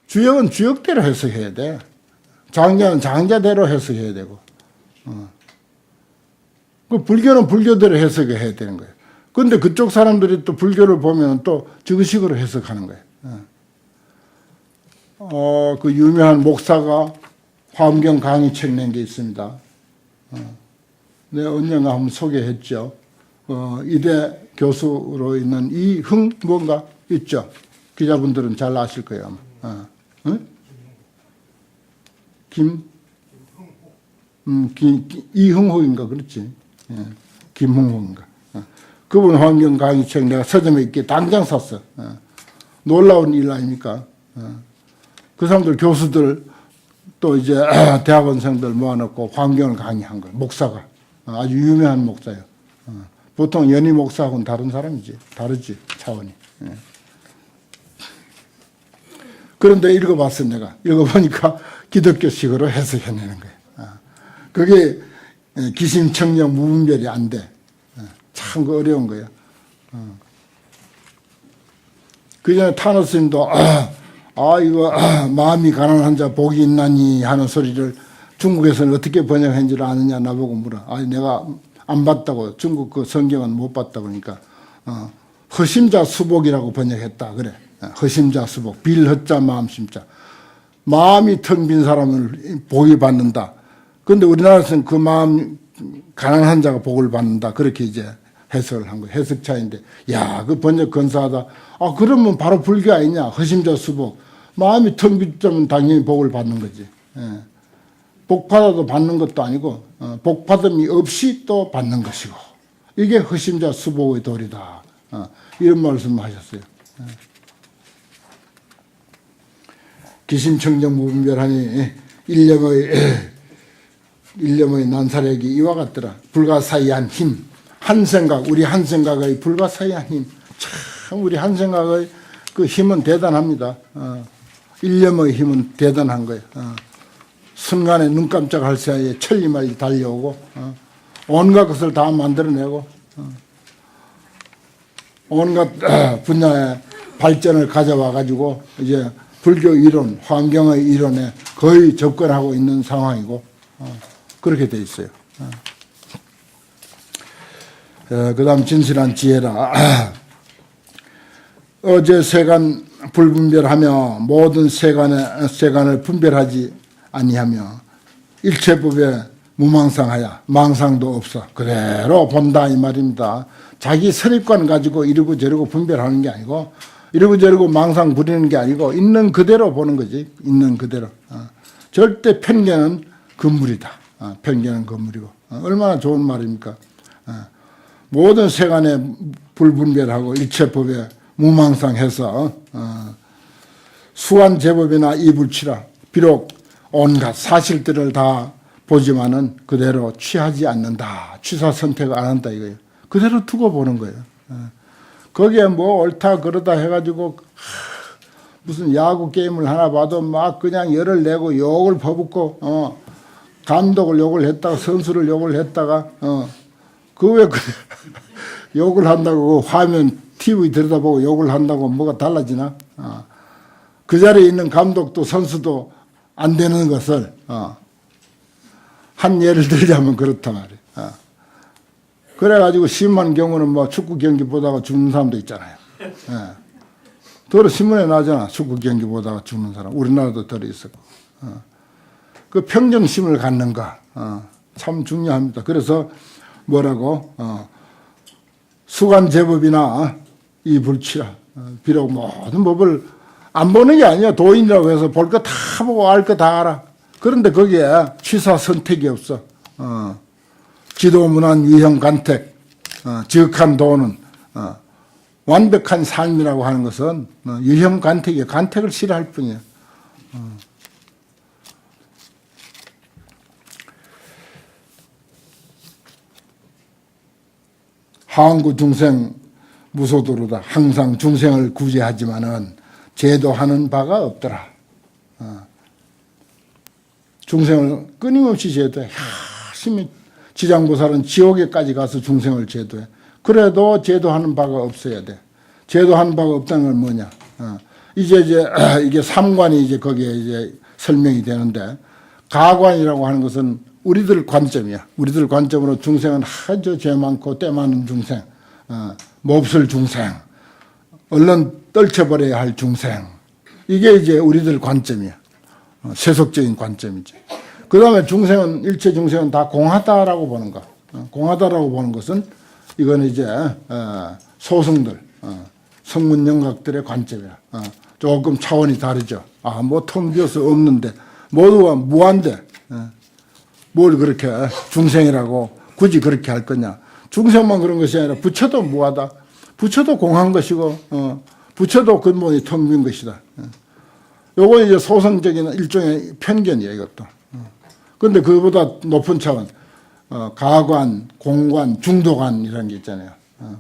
주역은 주역대로 해석해야 돼. 장자는 장자대로 해석해야 되고. 그 불교는 불교대로 해석해야 되는 거예요. 그런데 그쪽 사람들이 또 불교를 보면 또 저식으로 해석하는 거예요. 그 유명한 목사가 화엄경 강의책 낸 게 있습니다. 내가 언젠가 한번 소개했죠. 이대 교수로 있는 이흥 뭔가 있죠. 기자분들은 잘 아실 거예요. 아마. 응? 이흥호인가 그렇지. 예. 김흥호인가. 그분 환경 강의책 내가 서점에 있게 당장 샀어. 놀라운 일 아닙니까? 그 사람들 교수들 또 이제 대학원생들 모아놓고 환경을 강의한 거예요. 목사가 아주 유명한 목사예요. 보통 연희 목사하고는 다른 사람이지. 다르지 차원이. 그런데 읽어봤어 내가. 읽어보니까 기독교식으로 해석해내는 거예요. 그게 기심청력 무분별이 안 돼. 참 어려운 거예요. 그 전에 타노 스님도 이거 마음이 가난한 자 복이 있나니 하는 소리를 중국에서는 어떻게 번역했는지를 아느냐 나보고 물어. 내가 안 봤다고. 중국 그 성경은 못 봤다 그러니까 허심자 수복이라고 번역했다 그래. 허심자 수복. 빌허자 마음심자. 마음이 텅 빈 사람을 복이 받는다. 그런데 우리나라에서는 그 마음 가난한 자가 복을 받는다. 그렇게 이제 해석을 한 거예요. 해석 차이인데 야, 그 번역 건사하다. 그러면 바로 불교 아니냐. 허심자 수복. 마음이 텅 빈자면 당연히 복을 받는 거지. 복 받아도 받는 것도 아니고 복 받음이 없이 또 받는 것이고 이게 허심자 수복의 도리다. 이런 말씀을 하셨어요. 기심청정 무분별하니 일념의 난사력이 이와 같더라. 불가사의한 힘, 한 생각, 우리 한 생각의 불가사의한 힘. 참 우리 한 생각의 그 힘은 대단합니다. 일념의 힘은 대단한 거예요. 순간에 눈 깜짝할 사이에 천리말리 달려오고 온갖 것을 다 만들어내고 온갖 분야의 발전을 가져와 가지고 이제 불교 이론, 환경의 이론에 거의 접근하고 있는 상황이고 그렇게 돼 있어요. 그 다음 진실한 지혜라. 어제 세간 불분별하며 모든 세간을 분별하지 아니하며 일체법에 무망상하여 망상도 없어 그대로 본다 이 말입니다. 자기 선입관 가지고 이러고 저러고 분별하는 게 아니고 이러고 저러고 망상 부리는 게 아니고 있는 그대로 보는 거지. 있는 그대로. 절대 편견은 금물이다. 편견은 금물이고. 얼마나 좋은 말입니까? 모든 세간에 불분별하고 일체법에 무망상해서 수완제법이나 이불치라. 비록 온갖 사실들을 다 보지만은 그대로 취하지 않는다. 취사 선택을 안 한다 이거예요. 그대로 두고 보는 거예요. 거기에 뭐 옳다 그러다 해가지고 무슨 야구 게임을 하나 봐도 막 그냥 열을 내고 욕을 퍼붓고 감독을 욕을 했다가 선수를 욕을 했다가 그 왜 욕을 한다고 화면 TV 들여다보고 욕을 한다고 뭐가 달라지나? 그 자리에 있는 감독도 선수도 안 되는 것을 한 예를 들자면 그렇단 말이에요. 그래가지고 심한 경우는 뭐 축구 경기 보다가 죽는 사람도 있잖아요. 더러 신문에 나잖아. 축구 경기 보다가 죽는 사람. 우리나라도 더러 있었고. 그 평정심을 갖는가 참 중요합니다. 그래서 뭐라고 수관제법이나 이 불치라. 비록 모든 법을 안 보는 게 아니야. 도인이라고 해서 볼 거 다 보고 알 거 다 알아. 그런데 거기에 취사 선택이 없어. 지도문안 유형 간택, 지극한 도는 완벽한 삶이라고 하는 것은 유형 간택이에요. 간택을 싫어할 뿐이에요. 항구 중생 무소도로다. 항상 중생을 구제하지만은 제도하는 바가 없더라. 중생을 끊임없이 제도해. 열심히 지장보살은 지옥에까지 가서 중생을 제도해. 그래도 제도하는 바가 없어야 돼. 제도하는 바가 없다는 건 뭐냐. 이제 이게 삼관이 이제 거기에 이제 설명이 되는데, 가관이라고 하는 것은 우리들 관점이야. 우리들 관점으로 중생은 아주 죄 많고 때 많은 중생, 몹쓸 중생, 얼른 떨쳐버려야 할 중생. 이게 이제 우리들 관점이야. 세속적인 관점이지. 그 다음에 중생은, 일체 중생은 다 공하다라고 보는 거. 공하다라고 보는 것은 이건 이제 소승들, 성문 영각들의 관점이야. 조금 차원이 다르죠. 뭐 텅 비어서 없는데, 모두가 무한데, 뭘 그렇게 중생이라고 굳이 그렇게 할 거냐. 중생만 그런 것이 아니라 부처도 무하다. 부처도 공한 것이고, 부처도 근본이 텅 빈 것이다. 요건 이제 소성적인 일종의 편견이에요, 이것도. 그런데 그보다 높은 차원, 가관, 공관, 중도관이라는 게 있잖아요.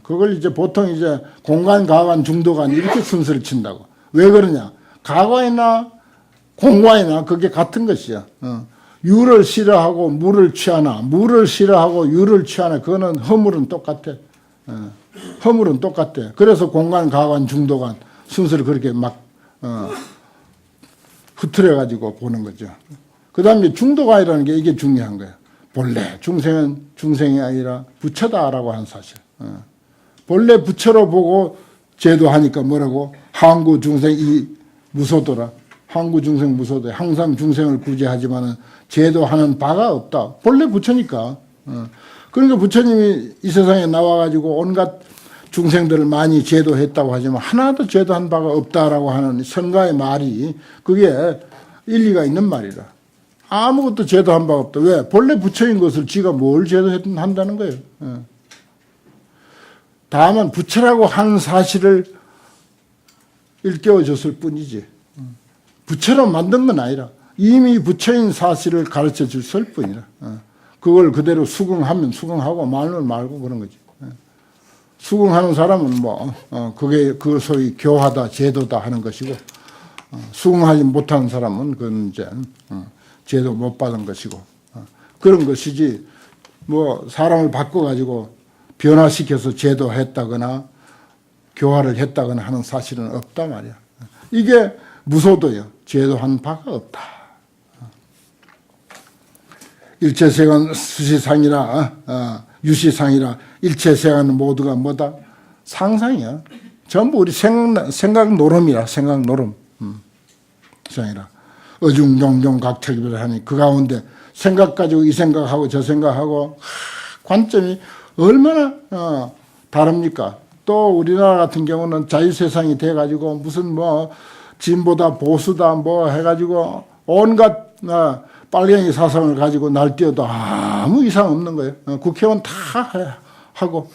그걸 이제 보통 이제 공관, 가관, 중도관 이렇게 순서를 친다고. 왜 그러냐? 가관이나 공관이나 그게 같은 것이야. 유를 싫어하고 물을 취하나, 물을 싫어하고 유를 취하나, 그거는 허물은 똑같아. 허물은 똑같아. 그래서 공관, 가관, 중도관 순서를 그렇게 막 흐트려가지고 보는 거죠. 그 다음에 중도관이라는 게 이게 중요한 거예요. 본래 중생은 중생이 아니라 부처다라고 하는 사실. 본래 부처로 보고 제도하니까 뭐라고? 항구 중생 이 무소도라. 항구 중생 무소도. 항상 중생을 구제하지만은 제도하는 바가 없다. 본래 부처니까. 그러니까 부처님이 이 세상에 나와가지고 온갖 중생들을 많이 제도했다고 하지만 하나도 제도한 바가 없다라고 하는 선가의 말이 그게 일리가 있는 말이라. 아무것도 제도한 바가 없다. 왜? 본래 부처인 것을 지가 뭘 제도한다는 거예요. 다만 부처라고 하는 사실을 일깨워줬을 뿐이지. 부처로 만든 건 아니라 이미 부처인 사실을 가르쳐 줬을 뿐이라. 그걸 그대로 수긍하면 수긍하고 말면 말고 그런 거지. 수긍하는 사람은 그게 그 소위 교화다, 제도다 하는 것이고, 수긍하지 못하는 사람은 그건 이제 제도 못 받은 것이고, 그런 것이지, 사람을 바꿔가지고 변화시켜서 제도했다거나 교화를 했다거나 하는 사실은 없다 말이야. 이게 무소도요. 제도한 바가 없다. 일체세간 수시상이라, 유시상이라, 일체세간은 모두가 뭐다? 상상이야. 전부 우리 생각 노름이라, 생각 노름. 상이라. 어중종종 각철기를 하니 그 가운데 생각 가지고 이 생각하고 저 생각하고 관점이 얼마나 다릅니까? 또 우리나라 같은 경우는 자유세상이 돼가지고 무슨 진보다 보수다 해가지고 온갖 빨갱이 사상을 가지고 날뛰어도 아무 이상 없는 거예요. 국회의원 다 하고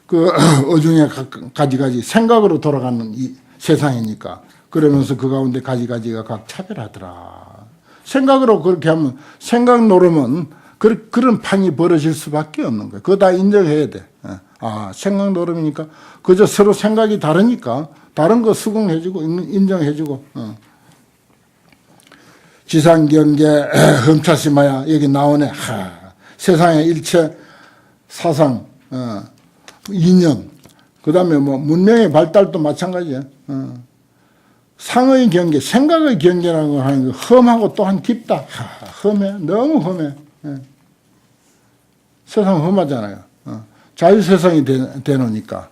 그 어중에 가지가지 생각으로 돌아가는 이 세상이니까 그러면서 그 가운데 가지가지가 각 차별하더라. 생각으로 그렇게 하면 생각 노름은 그런 판이 벌어질 수밖에 없는 거예요. 그거 다 인정해야 돼. 생각 노름이니까 그저 서로 생각이 다르니까 다른 거 수긍해주고 인정해주고 지상경계 흠차심하야 여기 나오네. 세상의 일체 사상 이념 그 다음에 문명의 발달도 마찬가지야. 상의 경계 생각의 경계라고 하는 거 험하고 또한 깊다. 험해 너무 험해. 세상 험하잖아요. 자유세상이 되노니까.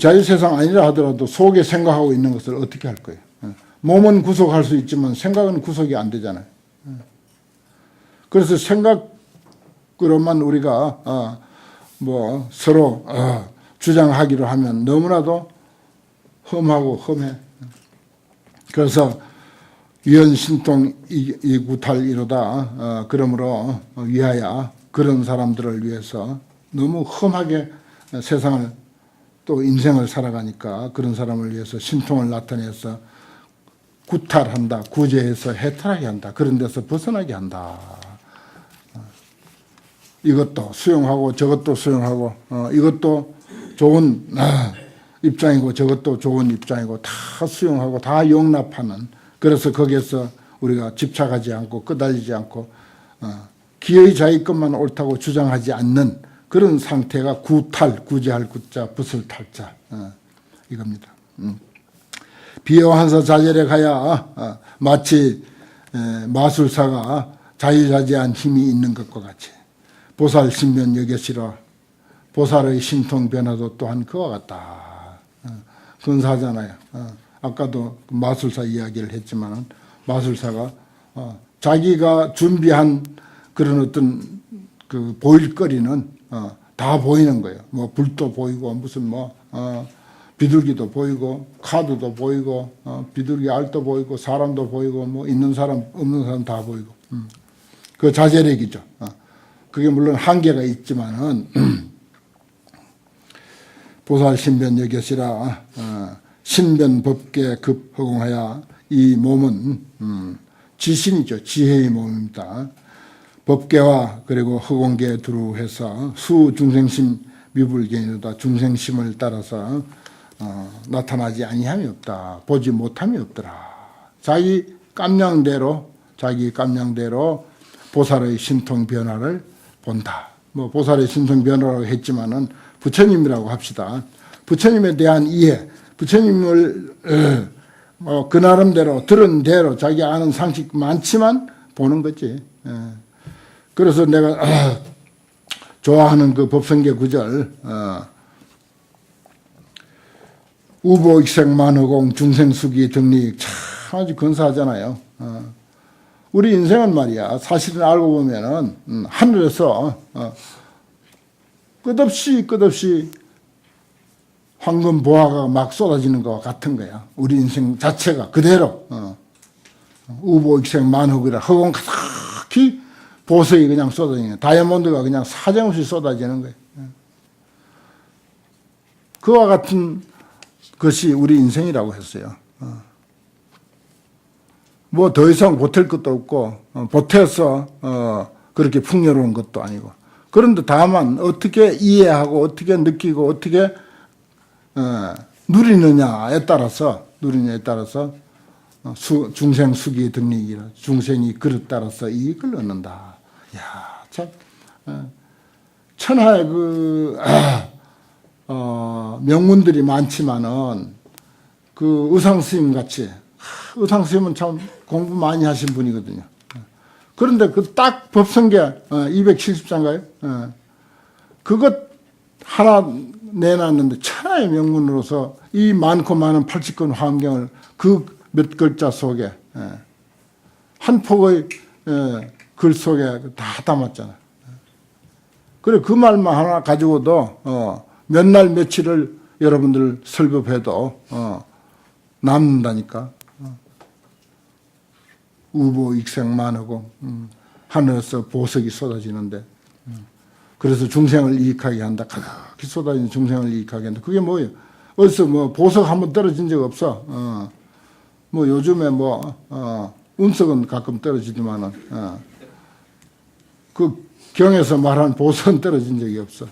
자유세상 아니라 하더라도 속에 생각하고 있는 것을 어떻게 할 거예요? 몸은 구속할 수 있지만 생각은 구속이 안 되잖아요. 그래서 생각으로만 우리가 서로 주장하기로 하면 너무나도 험하고 험해. 그래서 위헌신통 이구탈이로다. 그러므로 위하여 그런 사람들을 위해서 너무 험하게 세상을 또 인생을 살아가니까 그런 사람을 위해서 신통을 나타내서 구탈한다. 구제해서 해탈하게 한다. 그런 데서 벗어나게 한다. 이것도 수용하고 저것도 수용하고 이것도 좋은 입장이고 저것도 좋은 입장이고 다 수용하고 다 용납하는 그래서 거기에서 우리가 집착하지 않고 끄달리지 않고 기의 자기 것만 옳다고 주장하지 않는 그런 상태가 구탈, 구제할 구자, 붓을 탈자 이겁니다. 비여한사 자jel에 가야 마치 마술사가 자유자재한 힘이 있는 것과 같이 보살 신변 여겨시라 보살의 신통 변화도 또한 그와 같다. 근사하잖아요. 아까도 마술사 이야기를 했지만 마술사가 자기가 준비한 그런 어떤 그 보일거리는 다 보이는 거예요. 뭐 불도 보이고 무슨 뭐 비둘기도 보이고 카드도 보이고 비둘기 알도 보이고 사람도 보이고 뭐 있는 사람 없는 사람 다 보이고 그 자제력이죠. 그게 물론 한계가 있지만은 보살 신변 여겨시라 신변 법계 급 허공하야 이 몸은 지신이죠. 지혜의 몸입니다. 법계와 그리고 허공계에 두루해서 수 중생심 미불견이다. 중생심을 따라서 나타나지 아니함이 없다. 보지 못함이 없더라. 자기 깜냥대로 보살의 신통 변화를 본다. 뭐 보살의 신통 변화라고 했지만은 부처님이라고 합시다. 부처님에 대한 이해, 부처님을 그 나름대로 들은 대로 자기 아는 상식 많지만 보는 거지. 그래서 내가 좋아하는 그 법성계 구절 우보익생만허공 중생수기 등리 참 아주 근사하잖아요. 우리 인생은 말이야 사실은 알고 보면은 하늘에서 끝없이 황금 보화가 막 쏟아지는 것과 같은 거야. 우리 인생 자체가 그대로 우보익생만허이라 허공 가득히 보석이 그냥 쏟아지는 거야. 다이아몬드가 그냥 사정없이 쏟아지는 거예요. 그와 같은 것이 우리 인생이라고 했어요. 뭐 더 이상 보탤 것도 없고 보태서 그렇게 풍요로운 것도 아니고 그런데 다만 어떻게 이해하고 어떻게 느끼고 어떻게 누리느냐에 따라서 중생 수기 등리기라 중생이 그릇 따라서 이익을 얻는다. 야, 참 천하의 그 명문들이 많지만은 그 의상 스님 같이 의상 스님은 참 공부 많이 하신 분이거든요. 그런데 그 딱 법성계 270장가요? 그것 하나 내놨는데 천하의 명문으로서 이 많고 많은 80권 화엄경을 그 몇 글자 속에 한 폭의 글 속에 다 담았잖아요. 그래 그 말만 하나 가지고도 몇 날 며칠을 여러분들 설법해도 남는다니까. 우보익생만하고 하늘에서 보석이 쏟아지는데 그래서 중생을 이익하게 한다. 가득히 쏟아지는 중생을 이익하게 한다. 그게 뭐예요? 어디서 뭐 보석 한번 떨어진 적 없어. 뭐 요즘에 운석은 가끔 떨어지지만은 그 경에서 말하는 보석은 떨어진 적이 없어.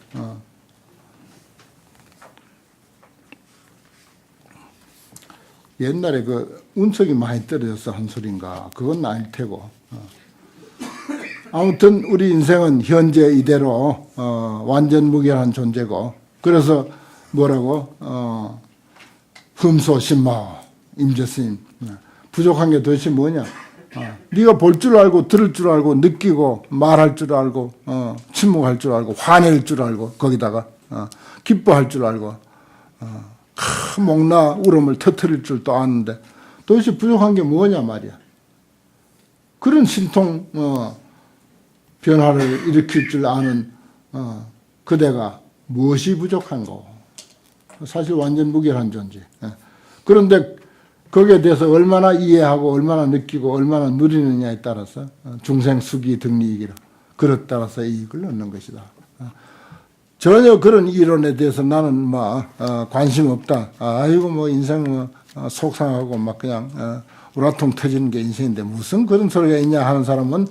옛날에 그 운석이 많이 떨어져서 한 소린가 그건 아닐 테고. 아무튼 우리 인생은 현재 이대로 완전 무결한 존재고 그래서 뭐라고 흠소신마 임재스님 부족한 게 도대체 뭐냐. 네가 볼 줄 알고 들을 줄 알고 느끼고 말할 줄 알고 침묵할 줄 알고 화낼 줄 알고 거기다가 기뻐할 줄 알고 큰 목나 울음을 터뜨릴 줄도 아는데 도대체 부족한 게 뭐냐 말이야. 그런 신통 변화를 일으킬 줄 아는 그대가 무엇이 부족한고. 사실 완전 무결한 존재. 그런데 거기에 대해서 얼마나 이해하고 얼마나 느끼고 얼마나 누리느냐에 따라서 중생수기 등리이기라 그릇 따라서 이익을 얻는 것이다. 전혀 그런 이론에 대해서 나는 관심 없다. 아이고 뭐 인생 속상하고 막 그냥 우라통 터지는 게 인생인데 무슨 그런 소리가 있냐 하는 사람은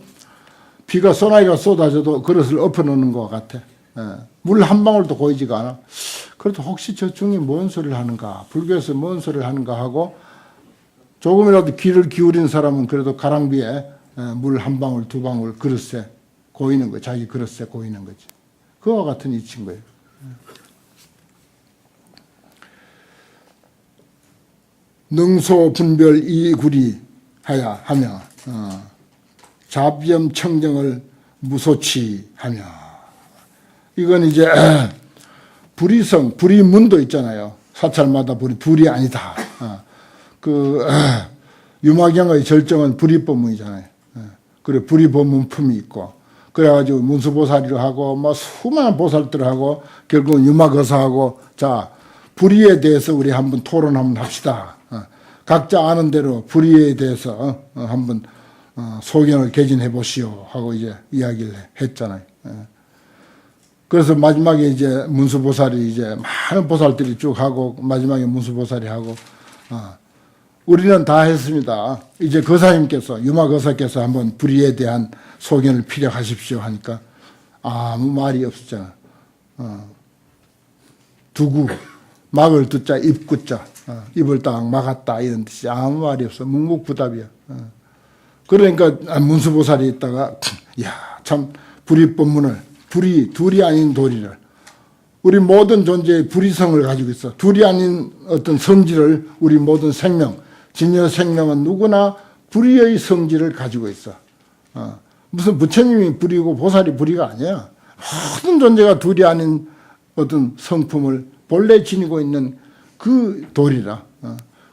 비가 소나기가 쏟아져도 그릇을 엎어놓는 것 같아. 물 한 방울도 고이지가 않아. 그래도 혹시 저 중에 뭔 소리를 하는가, 불교에서 뭔 소리를 하는가 하고 조금이라도 귀를 기울인 사람은 그래도 가랑비에 물 한 방울 두 방울 그릇에 고이는 거야. 자기 그릇에 고이는 거지. 그와 같은 이치인 거예요. 능소 분별 이구리 하며 자비엄 청정을 무소치 하며, 이건 이제 불의성, 불의문도 있잖아요. 사찰마다 불이 아니다. 유마경의 절정은 불의법문이잖아요. 그래, 불의법문품이 있고, 그래가지고 문수보살이를 하고, 뭐 수많은 보살들을 하고, 결국은 유마거사하고, 자, 불의에 대해서 우리 한번 토론 한번 합시다. 각자 아는 대로 불의에 대해서 한번 소견을 개진해 보시오 하고 이제 이야기를 했잖아요. 그래서 마지막에 이제 문수보살이 이제 많은 보살들이 쭉 하고, 마지막에 문수보살이 하고, 우리는 다 했습니다. 이제 거사님께서, 유마거사께서 한번 불의에 대한 소견을 피력하십시오 하니까 아무 말이 없었잖아. 두구, 막을 두자, 입구자, 입을 딱 막았다 이런 뜻이 아무 말이 없어. 묵묵부답이야. 그러니까 문수보살이 있다가 야, 참 불의법문을, 둘이 아닌 도리를, 우리 모든 존재의 불의성을 가지고 있어. 둘이 아닌 어떤 성질을, 우리 모든 생명, 진여 생명은 누구나 불의의 성질을 가지고 있어. 무슨 부처님이 불의고 보살이 불의가 아니야. 모든 존재가 둘이 아닌 어떤 성품을 본래 지니고 있는 그 도리라.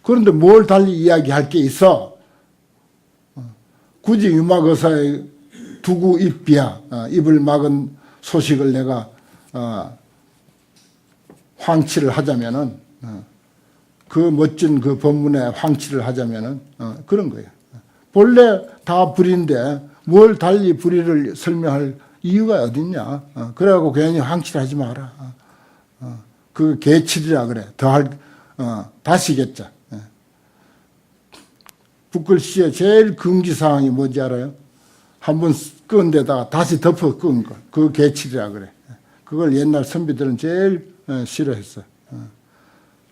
그런데 뭘 달리 이야기할 게 있어? 굳이 유마거사의 두구 입비야, 입을 막은 소식을 내가 황치를 하자면은, 그 멋진 그 법문에 황치를 하자면은 그런 거예요. 본래 다 불인데 뭘 달리 불의를 설명할 이유가 어딨냐? 그래갖고 괜히 황치를 하지 마라. 그 개칠이라 그래. 다시겠자. 붓글씨의 제일 금기사항이 뭔지 알아요? 한번 끄은 데다가 다시 덮어 끄은 거. 그 개칠이라 그래. 그걸 옛날 선비들은 제일 싫어했어.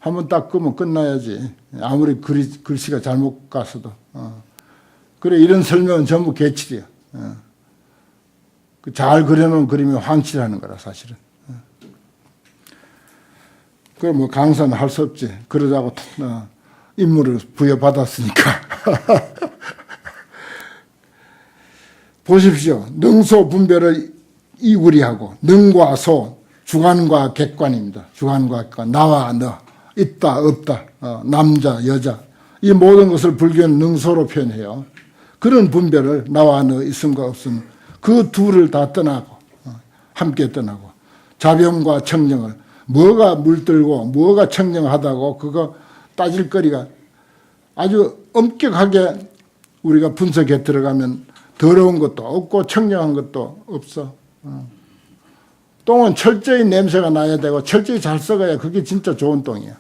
한번 딱 끄면 끝나야지. 아무리 글씨가 잘못 갔어도. 그래, 이런 설명은 전부 개칠이야. 잘 그려놓은 그림이 황칠하는 거라, 사실은. 그래, 뭐, 강사는 할 수 없지. 그러자고, 임무를 부여받았으니까. 보십시오. 능소 분별을 이구리하고, 능과 소, 주관과 객관입니다. 주관과 객관. 나와 너, 있다, 없다, 남자, 여자. 이 모든 것을 불교는 능소로 표현해요. 그런 분별을 나와 너, 있음과 없음, 그 둘을 다 떠나고, 함께 떠나고, 자병과 청정을, 뭐가 물들고 뭐가 청정하다고 그거 따질 거리가 아주 엄격하게 우리가 분석해 들어가면 더러운 것도 없고 청정한 것도 없어. 똥은 철저히 냄새가 나야 되고 철저히 잘 썩어야 그게 진짜 좋은 똥이야.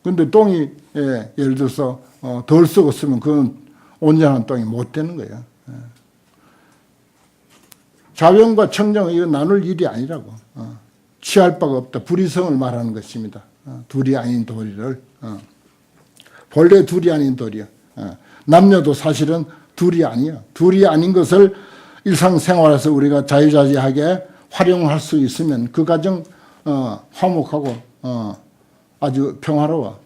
근데 똥이 예를 들어서 덜 썩었으면 그건 온전한 똥이 못 되는 거야. 자병과 청정은 이거 나눌 일이 아니라고. 취할 바가 없다. 불의성을 말하는 것입니다. 둘이 아닌 도리를. 본래 둘이 아닌 도리야. 남녀도 사실은 둘이 아니야. 둘이 아닌 것을 일상생활에서 우리가 자유자재하게 활용할 수 있으면 그 가정 화목하고 아주 평화로워.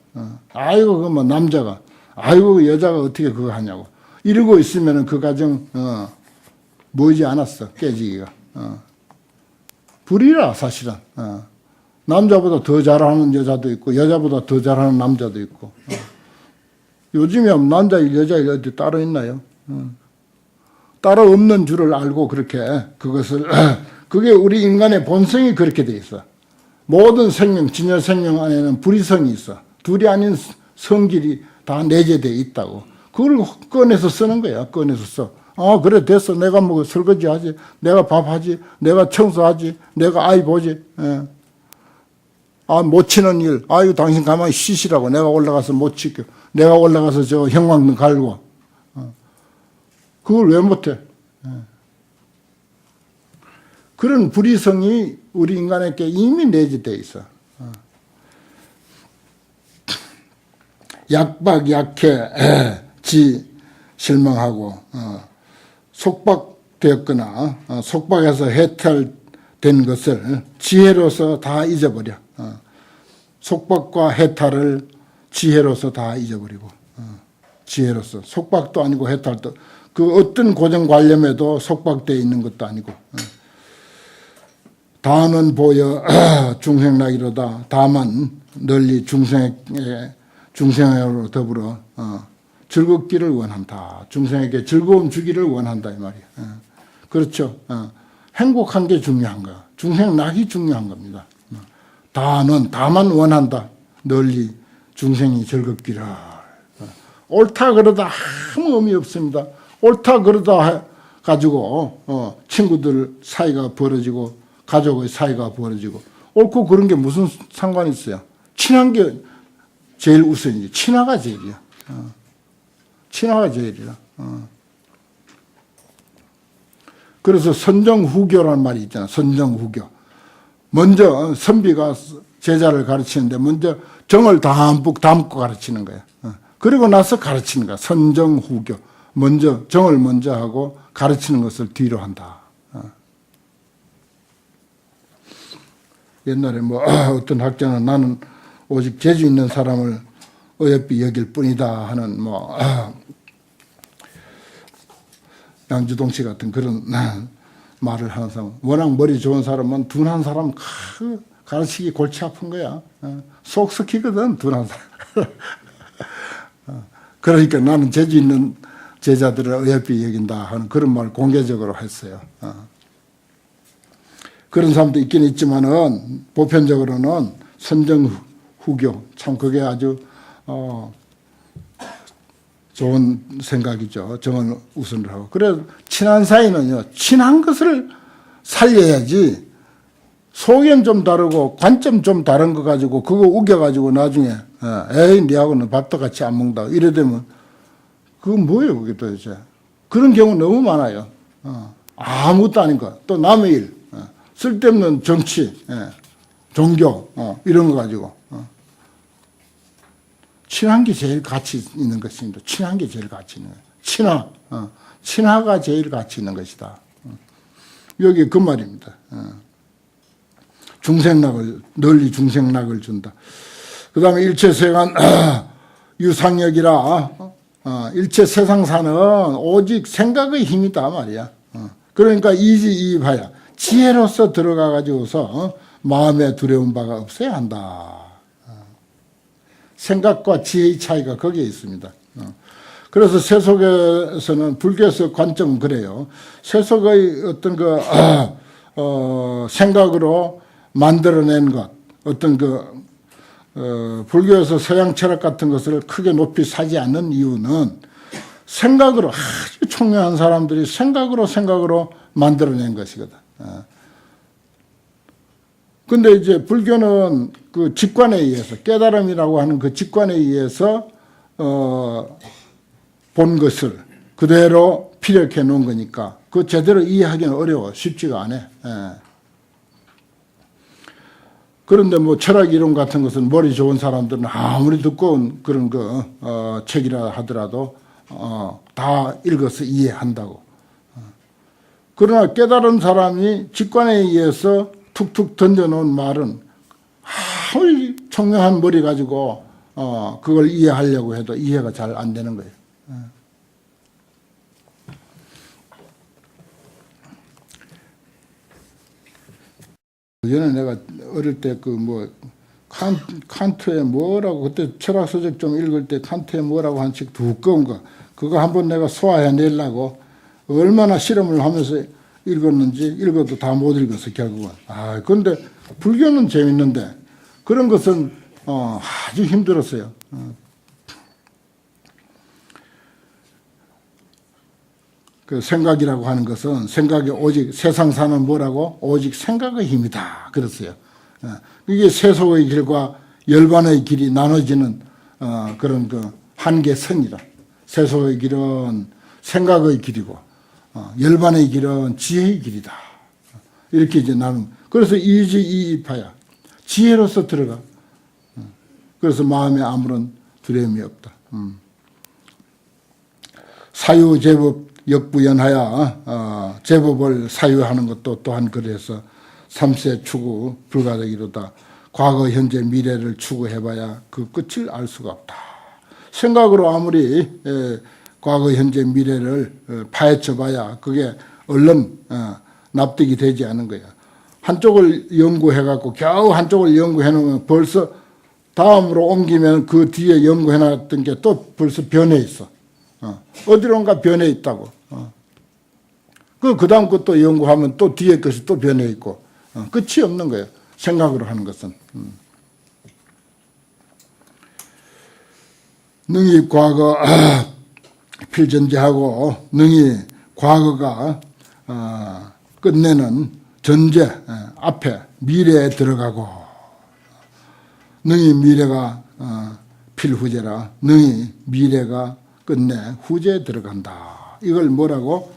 아이고 그 뭐 남자가 아이고 여자가 어떻게 그거 하냐고 이러고 있으면 그 가정 머지 않았어. 깨지기가. 불이라 사실은. 남자보다 더 잘하는 여자도 있고 여자보다 더 잘하는 남자도 있고. 요즘에 남자일 여자일 어디 따로 있나요? 따로 없는 줄을 알고 그렇게 그것을 그게 우리 인간의 본성이 그렇게 돼 있어. 모든 생명, 진여 생명 안에는 불의성이 있어. 둘이 아닌 성질이 다 내재되어 있다고. 그걸 꺼내서 쓰는 거야. 꺼내서 써. 그래, 됐어. 내가 뭐 설거지 하지. 내가 밥 하지. 내가 청소하지. 내가 아이 보지. 못 치는 일. 아유, 당신 가만히 쉬시라고. 내가 올라가서 못 치켜. 내가 올라가서 저 형광등 갈고. 그걸 왜 못해? 그런 불의성이 우리 인간에게 이미 내재되어 있어. 약박, 약해, 실망하고, 속박되었거나 속박해서 해탈 된 것을 지혜로서 다 잊어버려. 속박과 해탈을 지혜로서 다 잊어버리고, 지혜로서 속박도 아니고 해탈도, 그 어떤 고정관념에도 속박되어 있는 것도 아니고, 다는 보여 중생락이로다. 다만 널리 중생으로 더불어 즐겁기를 원한다. 중생에게 즐거움 주기를 원한다 이 말이야. 그렇죠. 행복한 게 중요한 거야. 중생락이 중요한 겁니다. 다만 원한다. 널리 중생이 즐겁기를. 옳다 그러다 아무 의미 없습니다. 옳다 그러다 가지고 친구들 사이가 벌어지고 가족의 사이가 벌어지고 옳고 그런 게 무슨 상관이 있어요. 친한 게 제일 우선이지. 친화가 제일이야. 친화가 제일이야. 그래서 선정후교라는 말이 있잖아. 선정후교. 먼저 선비가 제자를 가르치는데 먼저 정을 담고 가르치는 거야. 그리고 나서 가르치는 거야. 선정후교. 먼저 정을 먼저 하고 가르치는 것을 뒤로 한다. 옛날에 뭐 어떤 학자는 나는 오직 재주 있는 사람을 어여삐 여길 뿐이다 하는 뭐 양주동 씨 같은 그런 말을 하는 사람. 워낙 머리 좋은 사람은 둔한 사람 가르치기 골치 아픈 거야. 속 썩히거든 둔한 사람. 그러니까 나는 재주 있는 제자들을 어여삐 여긴다 하는 그런 말을 공개적으로 했어요. 그런 사람도 있긴 있지만은 보편적으로는 선정후교 참 그게 아주 좋은 생각이죠. 정을 우선으로 하고. 그래 친한 사이는요. 친한 것을 살려야지 소견 좀 다르고 관점 좀 다른 거 가지고 그거 우겨가지고 나중에 에이 니하고는 밥도 같이 안 먹는다 이래 되면 그건 뭐예요 그게 도대체. 그런 경우 너무 많아요. 아무것도 아닌 거. 또 남의 일. 쓸데없는 정치, 종교 이런 거 가지고 친한 게 제일 가치 있는 것입니다. 친한 게 제일 가치 있는 거예요. 친화가 제일 가치 있는 것이다. 여기 그 말입니다. 널리 중생락을 준다. 그 다음에 일체세간 유상력이라 일체 세상사는 오직 생각의 힘이다 말이야. 그러니까 이지이입하야. 지혜로서 들어가가지고서 마음에 두려운 바가 없어야 한다. 생각과 지혜의 차이가 거기에 있습니다. 그래서 세속에서는 불교에서 관점은 그래요. 세속의 어떤 생각으로 만들어낸 것, 어떤 불교에서 서양 철학 같은 것을 크게 높이 사지 않는 이유는 생각으로 아주 총명한 사람들이 생각으로 만들어낸 것이거든. 근데 이제 불교는 그 직관에 의해서 깨달음이라고 하는 그 직관에 의해서 본 것을 그대로 피력해 놓은 거니까 그 제대로 이해하기는 어려워. 쉽지가 않아. 그런데 뭐 철학 이론 같은 것은 머리 좋은 사람들은 아무리 두꺼운 그런 책이라 하더라도 다 읽어서 이해한다고. 그러나 깨달은 사람이 직관에 의해서 툭툭 던져놓은 말은 아무리 총명한 머리 가지고 그걸 이해하려고 해도 이해가 잘 안 되는 거예요. 전에 내가 어릴 때 칸트의 뭐라고 그때 철학 서적 좀 읽을 때 칸트의 뭐라고 한 책 두꺼운 거 그거 한번 내가 소화해내려고 얼마나 실험을 하면서 읽었는지 읽어도 다 못 읽었어 결국은. 그런데 불교는 재밌는데 그런 것은 아주 힘들었어요. 그 생각이라고 하는 것은 생각이 오직 세상 사는 뭐라고 오직 생각의 힘이다 그랬어요. 이게 세속의 길과 열반의 길이 나눠지는 그런 한계선이라. 세속의 길은 생각의 길이고 열반의 길은 지혜의 길이다. 이렇게 이제 나는. 그래서 이지이입하야. 지혜로서 들어가. 그래서 마음에 아무런 두려움이 없다. 사유제법 역부연하야 제법을 사유하는 것도 또한 그래서 삼세 추구 불가되기로다. 과거, 현재, 미래를 추구해봐야 그 끝을 알 수가 없다. 생각으로 아무리 과거, 현재, 미래를 파헤쳐봐야 그게 얼른 납득이 되지 않은 거야. 한쪽을 연구해갖고 겨우 한쪽을 연구해놓으면 벌써 다음으로 옮기면 그 뒤에 연구해놨던 게 또 벌써 변해 있어. 어디론가 변해 있다고. 그 다음 것도 연구하면 또 뒤에 것이 또 변해 있고. 끝이 없는 거예요. 생각으로 하는 것은. 능히 과거 필전제하고 능히 과거가 끝내는 전제 앞에 미래에 들어가고 능히 미래가 필후제라 능히 미래가 끝내 후제에 들어간다. 이걸 뭐라고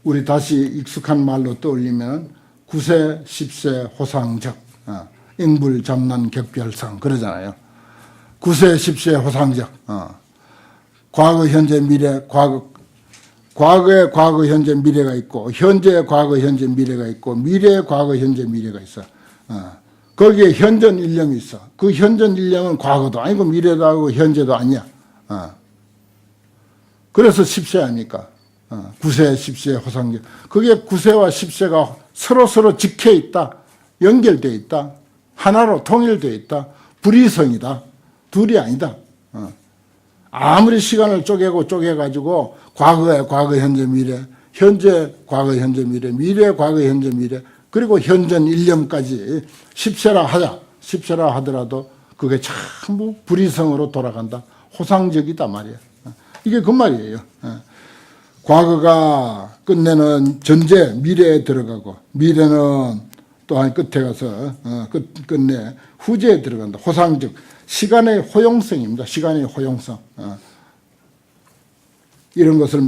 우리 다시 익숙한 말로 떠올리면 구세, 십세, 호상적, 앵불잡난, 격별상 그러잖아요. 구세, 십세, 호상적. 과거, 현재, 미래, 과거에 과거, 현재, 미래가 있고 현재에 과거, 현재, 미래가 있고 미래에 과거, 현재, 미래가 있어. 거기에 현전 일념이 있어. 그 현전 일념은 과거도 아니고 미래도 아니고 현재도 아니야. 그래서 십세 아닙니까? 구세, 십세, 호상적. 그게 구세와 십세가 서로 직해 있다. 연결되어 있다. 하나로 통일되어 있다. 불이성이다. 둘이 아니다. 아무리 시간을 쪼개가지고 과거에 과거, 현재, 미래, 현재, 과거, 현재, 미래, 미래, 과거, 현재, 미래, 그리고 현전 일념까지 십세라 하더라도 그게 전부 불이성으로 돌아간다. 호상적이다 말이야. 이게 그 말이에요. 과거가 끝내는 전제 미래에 들어가고 미래는 또한 끝에 가서 끝내 후제에 들어간다. 호상적 시간의 호용성입니다. 시간의 호용성. 이런 것을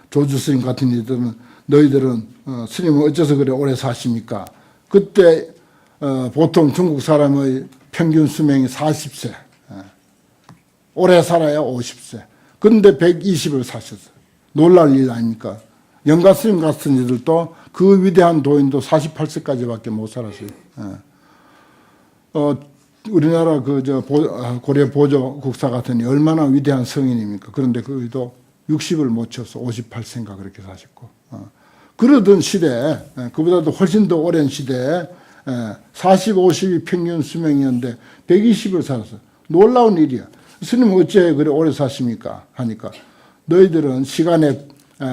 조주 스님 같은 이들은 너희들은 스님은 어째서 그래 오래 사십니까? 그때 보통 중국 사람의 평균 수명이 40세. 오래 살아야 50세. 근데 120을 사셨어요. 놀랄 일 아닙니까? 영가 스님 같은 이들도 그 위대한 도인도 48세까지밖에 못 살았어요. 우리나라 고려 보조 국사 같은 얼마나 위대한 성인입니까? 그런데 그도 60을 못 채워서 58세인가 그렇게 사셨고. 그러던 시대에, 그보다도 훨씬 더 오랜 시대에 40, 50이 평균 수명이었는데 120을 살았어요. 놀라운 일이야. 스님은 어째 그래 오래 사십니까? 하니까 너희들은 시간에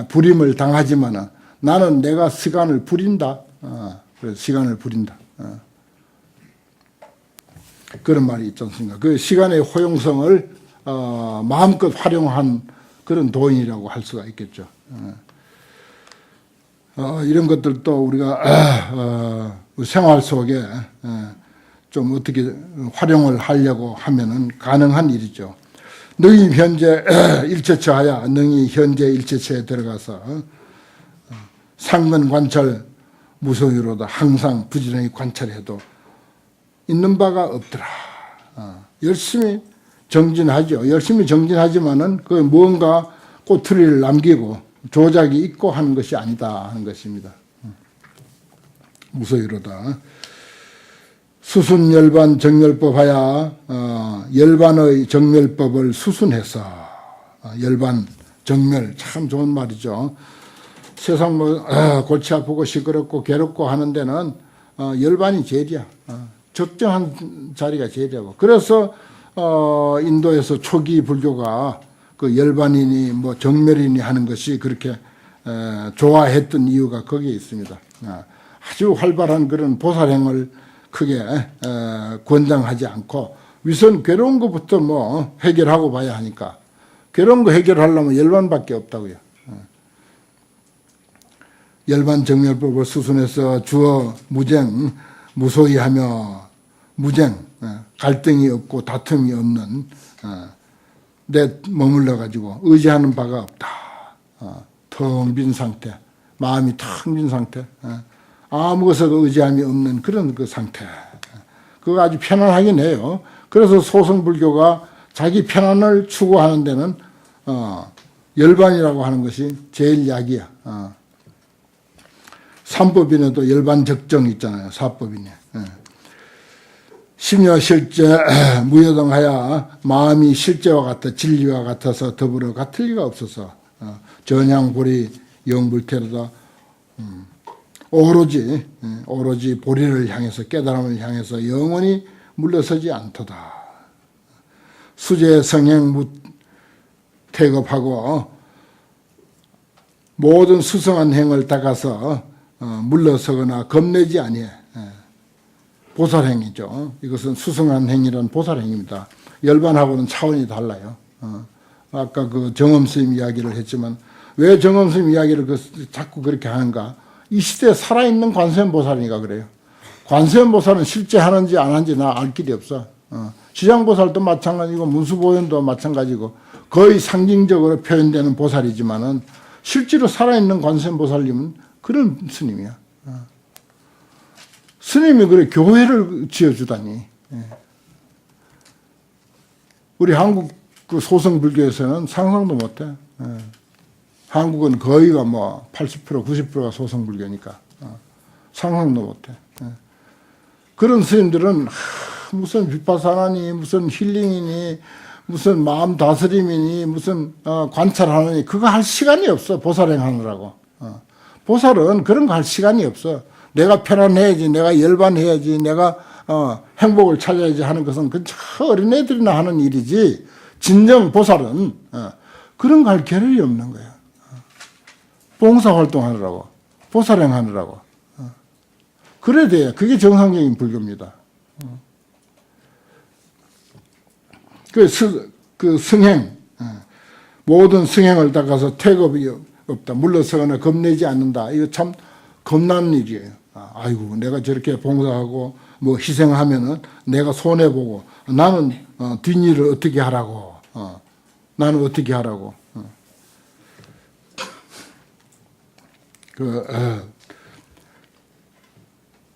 불임을 당하지만 나는 내가 시간을 부린다. 그래서 시간을 부린다. 그런 말이 있지 않습니까? 그 시간의 호용성을 마음껏 활용한 그런 도인이라고 할 수가 있겠죠. 이런 것들도 우리가 생활 속에 좀 어떻게 활용을 하려고 하면은 가능한 일이죠. 능히 현재 일체처하야 능히 현재 일체처에 들어가서 상근 관찰 무소유로다. 항상 부지런히 관찰해도 있는 바가 없더라. 열심히 정진하죠. 열심히 정진하지만은 그 무언가 꼬투리를 남기고 조작이 있고 하는 것이 아니다 하는 것입니다. 무소유로다. 수순열반 정멸법하야 열반의 정멸법을 수순해서 열반 정멸 참 좋은 말이죠. 세상 골치 아프고 시끄럽고 괴롭고 하는 데는 열반이 제일이야. 적정한 자리가 제일이고. 그래서 인도에서 초기 불교가 그 열반이니 정멸이니 하는 것이 그렇게 좋아했던 이유가 거기에 있습니다. 아주 활발한 그런 보살행을 크게 권장하지 않고 위선 괴로운 것부터 해결하고 봐야 하니까 괴로운 거 해결하려면 열반밖에 없다고요. 열반 정멸법을 수순해서 주어 무쟁 무소히 하며 무쟁 갈등이 없고 다툼이 없는 내 머물러 가지고 의지하는 바가 없다. 텅 빈 상태, 마음이 텅 빈 상태, 아무것에도 의지함이 없는 그런 그 상태. 그거 아주 편안하긴 해요. 그래서 소승불교가 자기 편안을 추구하는 데는 열반이라고 하는 것이 제일 약이야. 삼법인에도 열반적정 있잖아요. 사법인에. 심여 실제 무여등하여 마음이 실제와 같아 진리와 같아서 더불어 같을 리가 없어서 전향보리 영불태로다. 오로지 보리를 향해서 깨달음을 향해서 영원히 물러서지 않도다. 수제 성행 태급하고 모든 수성한 행을 닦아서 물러서거나 겁내지 아니해. 보살행이죠. 이것은 수성한 행이란 보살행입니다. 열반하고는 차원이 달라요. 아까 그 정엄스님 이야기를 했지만 왜 정엄스님 이야기를 자꾸 그렇게 하는가? 이 시대에 살아있는 관세음보살이니까 그래요. 관세음보살은 실제 하는지 안 하는지 나 알 길이 없어. 시장보살도 마찬가지고 문수보현도 마찬가지고 거의 상징적으로 표현되는 보살이지만은 실제로 살아있는 관세음보살님은 그런 스님이야. 스님이 그래 교회를 지어주다니. 우리 한국 그 소성불교에서는 상상도 못해. 한국은 거의가 뭐 80% 90%가 소성불교니까 상상도 못해. 그런 스님들은 무슨 비파사나니 무슨 힐링이니 무슨 마음 다스림이니 무슨 관찰하느니 그거 할 시간이 없어. 보살행하느라고. 보살은 그런 거 할 시간이 없어. 내가 편안해야지, 내가 열반해야지, 내가 행복을 찾아야지 하는 것은 그 어린애들이나 하는 일이지 진정 보살은 그런 거 할 겨를이 없는 거야. 봉사활동하느라고, 보살행하느라고. 그래야 돼. 그게 정상적인 불교입니다. 그 승행, 모든 승행을 닦아서 태급이 없다. 물러서거나 겁내지 않는다. 이거 참 겁나는 일이에요. 아이고, 내가 저렇게 봉사하고 뭐 희생하면은 내가 손해보고 나는 뒷일을 어떻게 하라고. 나는 어떻게 하라고.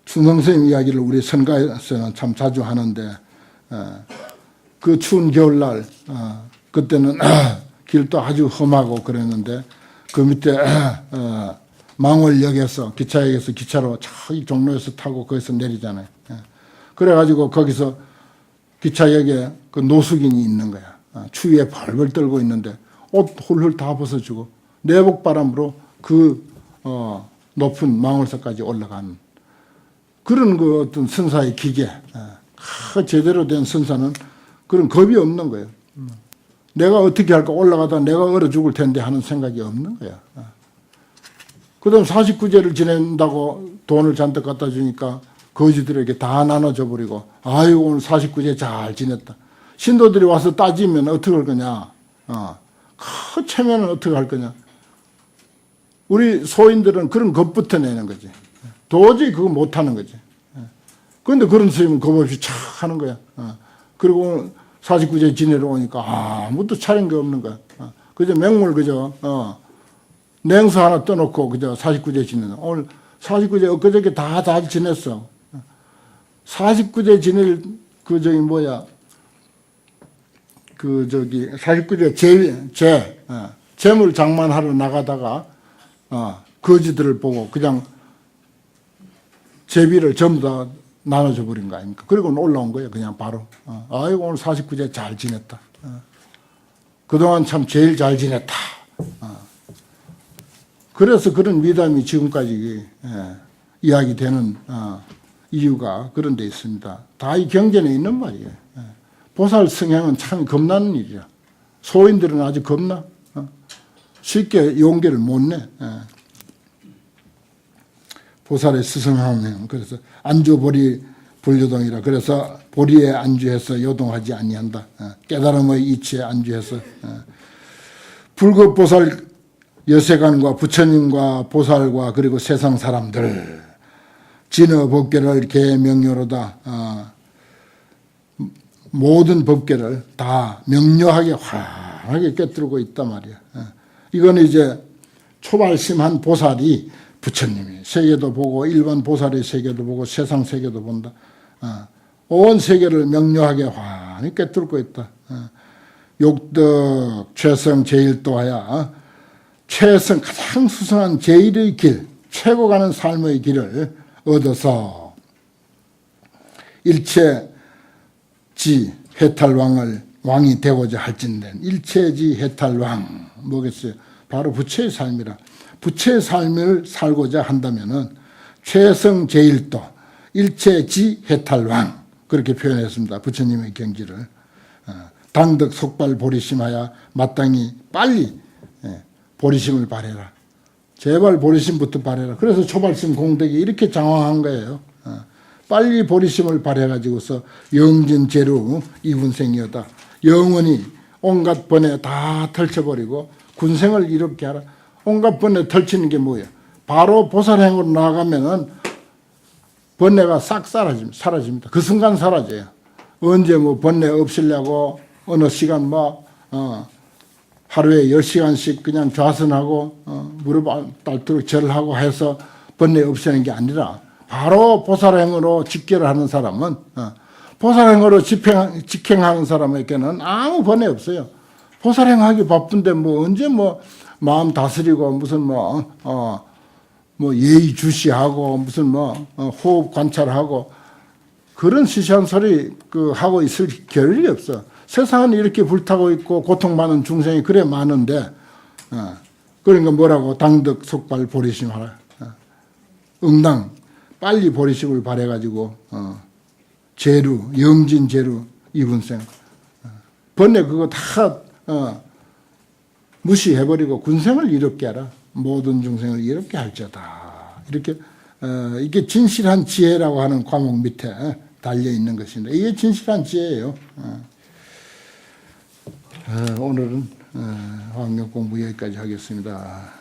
충성스님 이야기를 우리 선가에서는 참 자주 하는데 그 추운 겨울날 그때는 길도 아주 험하고 그랬는데 그 밑에 망월역에서 기차역에서 기차로 저기 종로에서 타고 거기서 내리잖아요. 그래가지고 거기서 기차역에 그 노숙인이 있는 거야. 추위에 벌벌 떨고 있는데 옷 훌훌 다 벗어주고 내복바람으로 그 높은 망월석까지 올라가는 그런 그 어떤 선사의 기계, 제대로 된 선사는 그런 겁이 없는 거예요. 내가 어떻게 할까 올라가다 내가 얼어 죽을 텐데 하는 생각이 없는 거야. 그 다음 49제를 지낸다고 돈을 잔뜩 갖다 주니까 거지들에게 다 나눠줘 버리고 아이고 오늘 49제 잘 지냈다. 신도들이 와서 따지면 어떻게 할 거냐. 그 체면은 어떻게 할 거냐. 우리 소인들은 그런 겁부터 내는 거지. 도저히 그거 못하는 거지. 그런데 그런 스님은 겁 없이 착 하는 거야. 그리고 49제 지내러 오니까 아무것도 차린 게 없는 거야. 그저 맹물 그저 냉수 하나 떠놓고 그저 49제 지내는. 오늘 49제 엊그저께 다 지냈어. 49제 지낼 그 저기 뭐야 그 저기 49제 재물 장만하러 나가다가 거지들을 보고 그냥 제비를 전부 다 나눠줘 버린 거 아닙니까? 그리고 올라온 거예요. 그냥 바로. 아이고 오늘 49제 잘 지냈다. 그동안 참 제일 잘 지냈다. 그래서 그런 미담이 지금까지 이야기되는 이유가 그런 데 있습니다. 다 이 경전에 있는 말이에요. 보살 승행은 참 겁나는 일이야. 소인들은 아주 겁나. 쉽게 용기를 못 내. 보살의 스승하면 그래서 안주보리 불요동이라 그래서 보리에 안주해서 요동하지 아니한다. 깨달음의 이치에 안주해서 불급보살 여세간과 부처님과 보살과 그리고 세상 사람들 진어 법계를 이렇게 명료로다. 모든 법계를 다 명료하게 환하게 꿰뚫고 있단 말이야. 이거는 이제 초발심한 보살이 부처님이 세계도 보고 일반 보살의 세계도 보고 세상 세계도 본다. 온 세계를 명료하게 환히 꿰뚫고 있다. 욕덕 최성 제일도하야 최성 가장 수성한 제일의 길 최고 가는 삶의 길을 얻어서 일체지 해탈왕을 왕이 되고자 할진된 일체지 해탈왕 뭐겠어요? 바로 부처의 삶이라. 부처의 삶을 살고자 한다면은 최성제일도 일체지 해탈왕 그렇게 표현했습니다. 부처님의 경지를 당덕 속발 보리심하여 마땅히 빨리 보리심을 바래라. 제발 보리심부터 바래라. 그래서 초발심 공덕이 이렇게 장황한 거예요. 빨리 보리심을 바래가지고서 영진제루 이군생이었다. 영원히 온갖 번에 다 털쳐버리고 군생을 이롭게 하라. 온갖 번에 털치는 게 뭐예요? 바로 보살행으로 나아가면은 번뇌가 싹 사라집니다. 그 순간 사라져요. 언제 뭐 번뇌 없으려고 어느 시간 하루에 10시간씩 그냥 좌선하고 무릎 닳도록 절을 하고 해서 번뇌 없애는 게 아니라 바로 보살행으로 직결을 하는 사람은 보살행으로 직행하는 사람에게는 아무 번뇌 없어요. 보살행하기 바쁜데 뭐 언제 뭐 마음 다스리고 무슨 뭐 예의 주시하고 무슨 호흡 관찰하고 그런 시시한 소리 하고 있을 겨를이 없어. 세상은 이렇게 불타고 있고 고통받는 중생이 그래 많은데 그러니까 뭐라고 당덕 속발 보리심하라. 응당 빨리 보리심을 바래가지고 제루 영진 제루 이분생 번뇌 그거 다 무시해버리고 군생을 이롭게 하라. 모든 중생을 이롭게 할지어다. 이렇게 이게 진실한 지혜라고 하는 과목 밑에 달려 있는 것인데 이게 진실한 지혜예요. 오늘은 화엄경 공부 여기까지 하겠습니다.